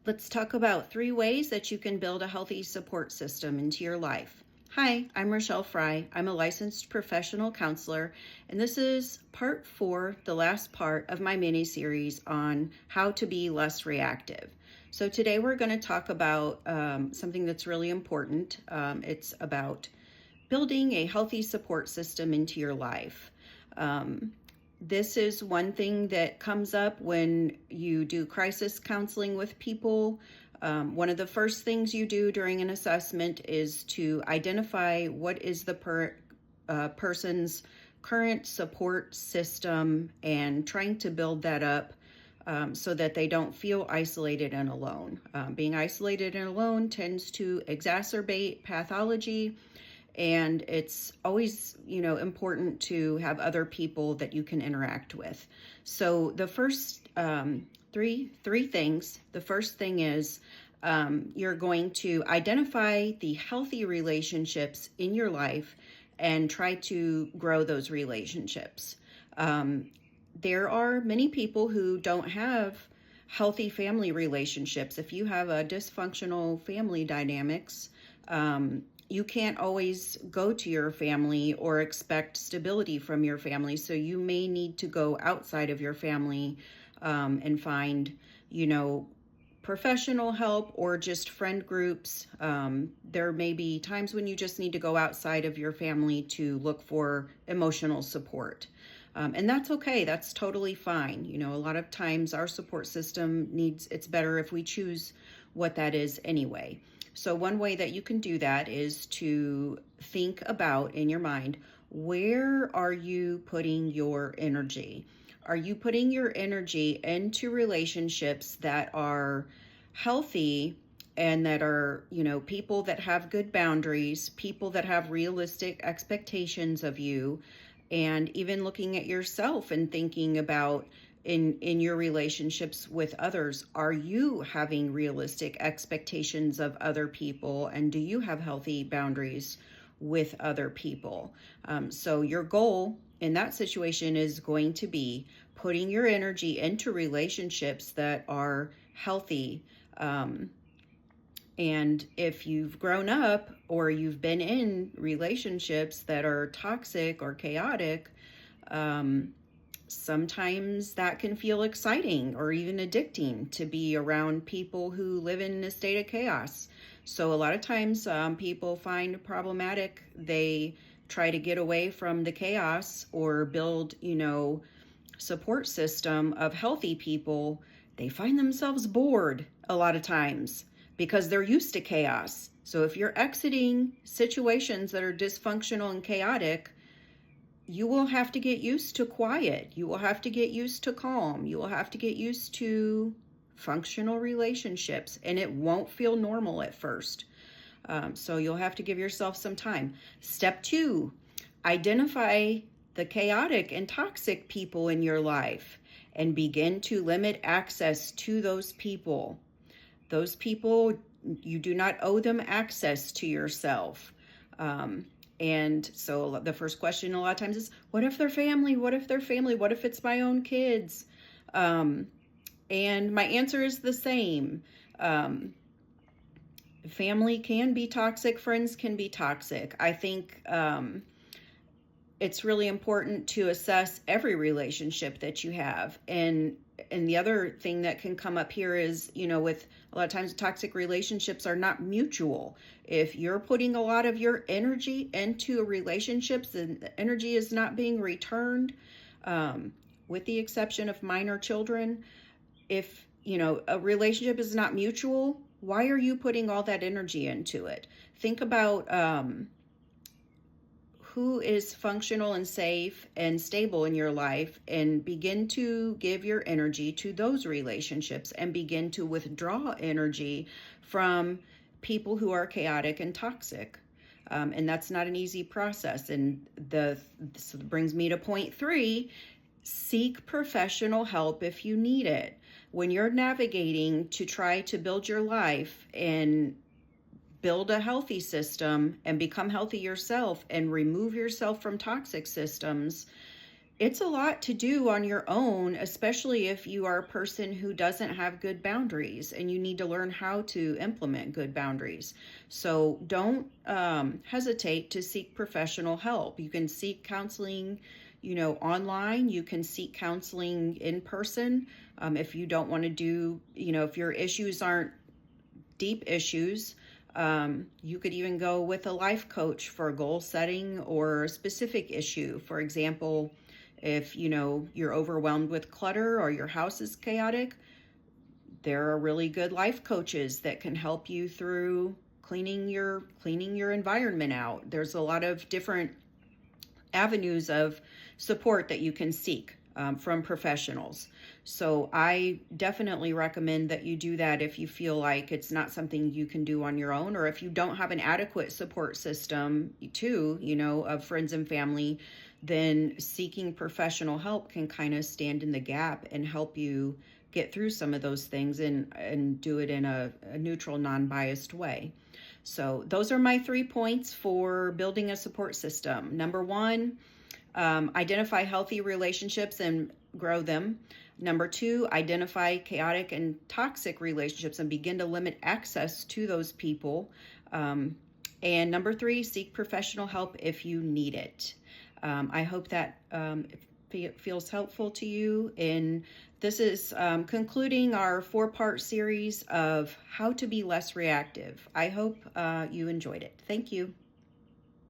Let's talk about 3 ways that you can build a healthy support system into your life. Hi, I'm Rochelle Fry. I'm a licensed professional counselor, and this is part 4, the last part of my mini series on how to be less reactive. So today we're going to talk about something that's really important. It's about building a healthy support system into your life. This is one thing that comes up when you do crisis counseling with people. One of the first things you do during an assessment is to identify what is the person's current support system and trying to build that up so that they don't feel isolated and alone. Being isolated and alone tends to exacerbate pathology, and it's always important to have other people that you can interact with. So the first three things. The first thing is you're going to identify the healthy relationships in your life and try to grow those relationships. There are many people who don't have healthy family relationships. If you have a dysfunctional family dynamics, you can't always go to your family or expect stability from your family. So you may need to go outside of your family and find, professional help or just friend groups. There may be times when you just need to go outside of your family to look for emotional support. And that's okay. That's totally fine. A lot of times our support system it's better if we choose what that is anyway. So one way that you can do that is to think about in your mind, where are you putting your energy? Are you putting your energy into relationships that are healthy and that are, people that have good boundaries, people that have realistic expectations of you, and even looking at yourself and thinking about in your relationships with others, are you having realistic expectations of other people, and do you have healthy boundaries with other people? So your goal in that situation is going to be putting your energy into relationships that are healthy. And if you've grown up or you've been in relationships that are toxic or chaotic, sometimes that can feel exciting or even addicting to be around people who live in a state of chaos. So a lot of times people find problematic, they try to get away from the chaos or build, support system of healthy people. They find themselves bored a lot of times because they're used to chaos. So if you're exiting situations that are dysfunctional and chaotic, you will have to get used to quiet. You will have to get used to calm. You will have to get used to functional relationships, and it won't feel normal at first. So you'll have to give yourself some time. Step 2, identify the chaotic and toxic people in your life and begin to limit access to those people. Those people, you do not owe them access to yourself. And so the first question a lot of times is, what if they're family? What if they're family? What if it's my own kids? And my answer is the same. Family can be toxic. Friends can be toxic. I think it's really important to assess every relationship that you have. And the other thing that can come up here is, with a lot of times toxic relationships are not mutual. If you're putting a lot of your energy into relationships and the energy is not being returned, with the exception of minor children, if, a relationship is not mutual, why are you putting all that energy into it? Think about who is functional and safe and stable in your life, and begin to give your energy to those relationships and begin to withdraw energy from people who are chaotic and toxic. And that's not an easy process. And this brings me to point 3, seek professional help if you need it. When you're navigating to try to build your life and build a healthy system and become healthy yourself and remove yourself from toxic systems, It's a lot to do on your own, especially if you are a person who doesn't have good boundaries and you need to learn how to implement good boundaries. So don't hesitate to seek professional help. You can seek counseling, online. You can seek counseling in person. If you don't want to do, if your issues aren't deep issues, you could even go with a life coach for goal setting or a specific issue. For example, if you're overwhelmed with clutter or your house is chaotic, there are really good life coaches that can help you through cleaning your environment out. There's a lot of different avenues of support that you can seek from professionals. So I definitely recommend that you do that if you feel like it's not something you can do on your own, or if you don't have an adequate support system too, of friends and family, then seeking professional help can kind of stand in the gap and help you get through some of those things and do it in a neutral, non-biased way. So those are my 3 points for building a support system. Number 1, identify healthy relationships and grow them. Number 2, identify chaotic and toxic relationships and begin to limit access to those people. And number 3, seek professional help if you need it. I hope that feels helpful to you. And this is concluding our 4-part series of how to be less reactive. I hope you enjoyed it. Thank you.